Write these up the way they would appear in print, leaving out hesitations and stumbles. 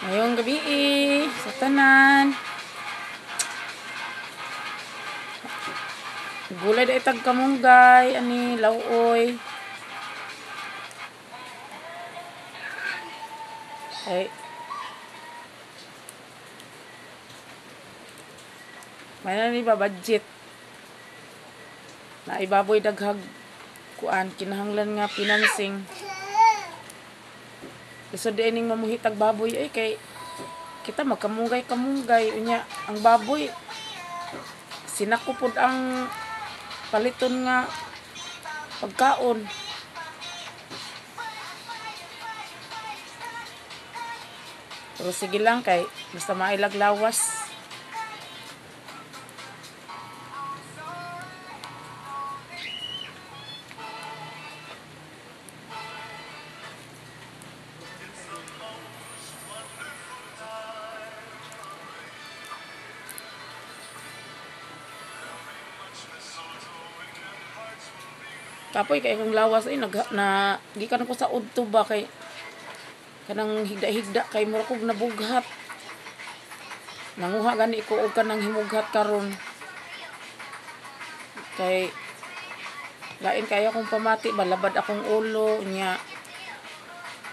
Ngayong gabi sa tanan. Gulay da itag kamunggay, ani, lauoy. Ay. May na ni ba budget. Na ibaboy daghag kuan kinahanglan nga financing. So dining mamuhitag baboy ay kay kita magkamunggay unya ang baboy sinakupod ang paliton nga pagkaon. Pero sige lang kay basta mailag lawas. Kapoy kay kung lawas ay na gikan ko sa udto ba kay kanang higda-higda kay mura kog nabughat. Nanguha gani ko og kanang himughat karon. Kay lain kaya akong pamati balabad akong ulo nya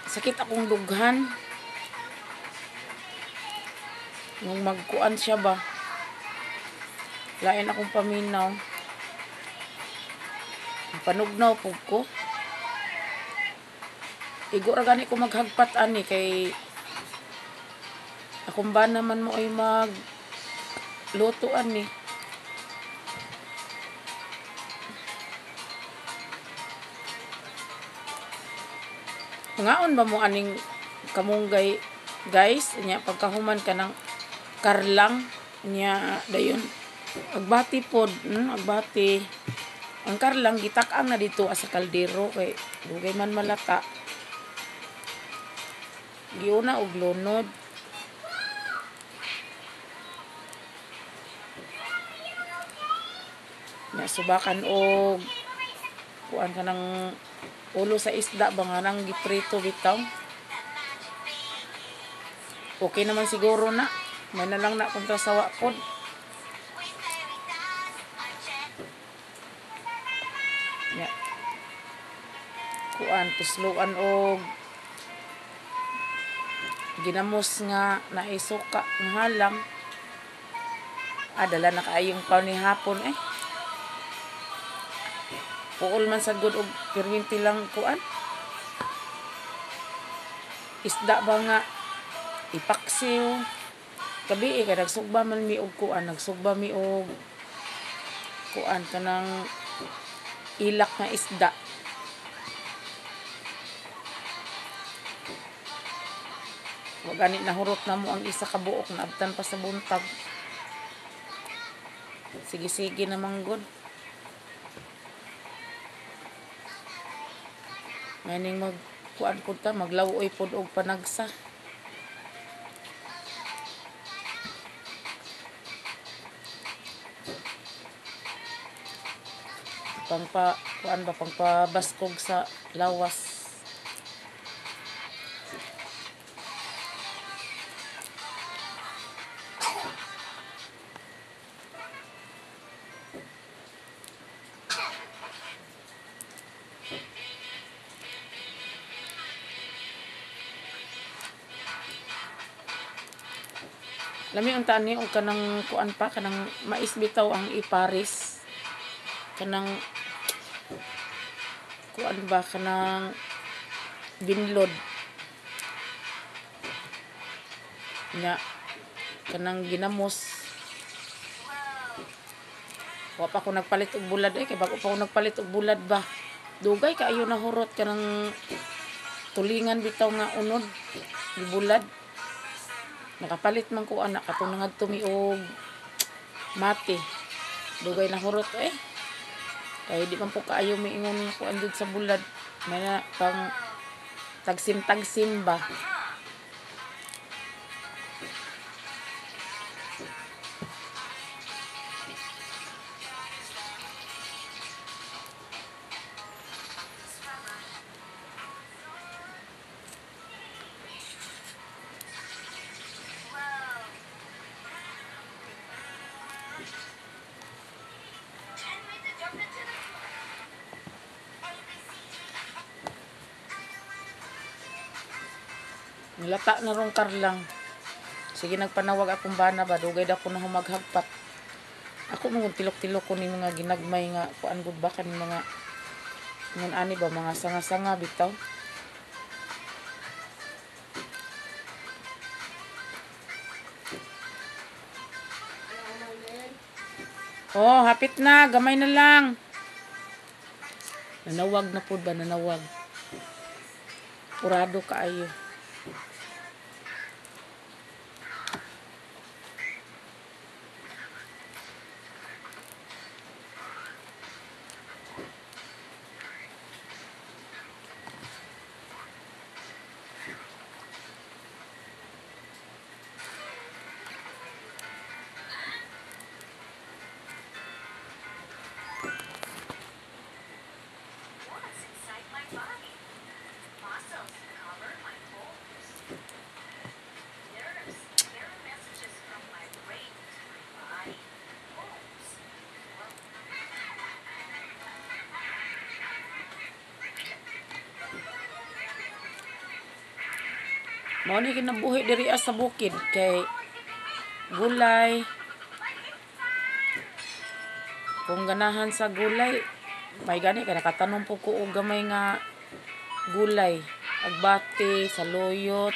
sakit akong dughan. Nung magkuan siya ba. Lain akong paminaw. Panugnaw po ko. Igo ra gani ko maghagpat ani kay akong ba naman mo ay mag luto ani. Ngaon ba mo aning kamunggay guys nya pagkahuman ka ng karlang nya dayon agbati pod agbati. Ang karlang gitak-ang na dito sa kaldero kay dugay man malata. Giuna og lunod. Nya subakan og kuan ka ng ulo sa isda ba nga nang giprito bitaw. Okay naman siguro na. May na lang na kung sawa pod. Ya. Kuan tusluan og ginamos nga naisuka nga halang. Dala na kaayong paw ni hapon Puol man sa good og perminti lang kuan. Isda ba nga ipaksiw. Gabi kay nagsugba man mi og kuan, nagsugba mi og kuan kanang ilak nga isda. Wa gani nahurot na mo ang isa ka buok na abtan pa sa buntag. Sige namang good. Maning mag kuan pud ta maglawoy pud og panagsa. Pangpabaskog sa lawas. Lami ang tani og kanang kuan pa kanang mais bitaw ang iparis. Kanang kuan ba kanang binlod. Nya kanang ginamos. Wa pa ko nagpalit og bulad kay bago pa ko nagpalit og bulad ba. Dugay kaayo nahurot kanang tulingan bitaw nga unod di bulad. Nakapalit man ko anak ato nangad tumiog mati. Dugay nahurot kay di man po kaayo miingon ko andud sa bulad. May na pang tagsim ba. Nilata na rong karlang. Sige, nagpanawag akong bana ba, dugay da ko na humaghagpat. Ako mong tilok-tilok ko ni mga ginagmay nga kuan gud ba kan mga ngun ani ba mga sanga-sanga bitaw. Oh, hapit na, gamay na lang. Nanawag na pud ba, nanawag. Urado kaayo. Mao ni kinabuhi diri sa bukid kay gulay. Kung ganahan sa gulay, may gani kay nakatanom po ko og gamay nga gulay, agbati, saluyot.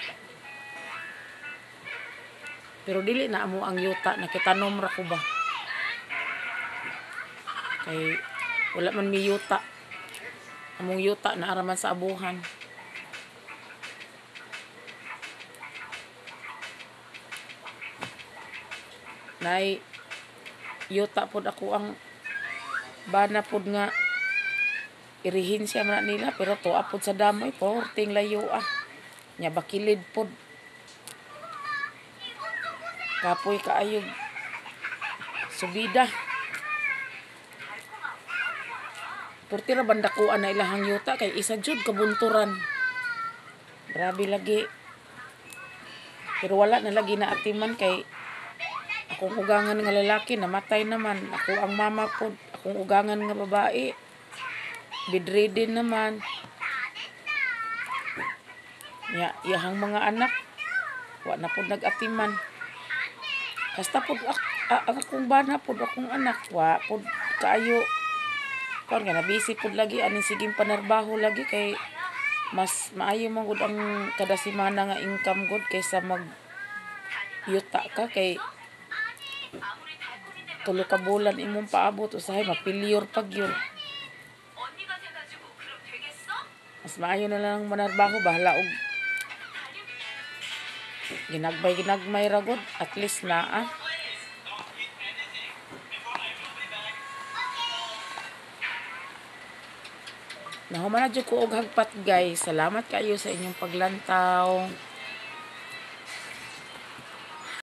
Pero dili na amo ang yuta, nakitanom ra ko ba. Kay wala man mi yuta. Among yuta na araman sa abuhan. Nay yuta pod ako ang bana pod nga irihin siya man nila pero tuwa pod sa damoy porting layo nya bakilid pod kapoy kaayog subida portira bandakuan na ilahang yuta kay isa jud kabunturan grabe lagi pero wala na lagi na atiman kay akong ugangan nga lalaki namatay naman. Ako ang mama po. Akong ugangan nga babae. Bedridden naman. Yahang mga anak. Wa na po nag-atiman. Basta po ang akong bana po. Akong anak. Wa po kaayo. Kung nga nabisi po lagi. Aning siging panarbaho lagi. Kay mas maayo man gud ang kada semana nga income gud kaysa mag yuta ka kay tulo ka bulan imong paabot usahay mapilyor pag yun. Mas maayo na lang manarbaho bahala og ginagmay ra gud at least naa. Nahuman na jud ko og hagpat guys. Salamat kayo sa inyong paglantaw.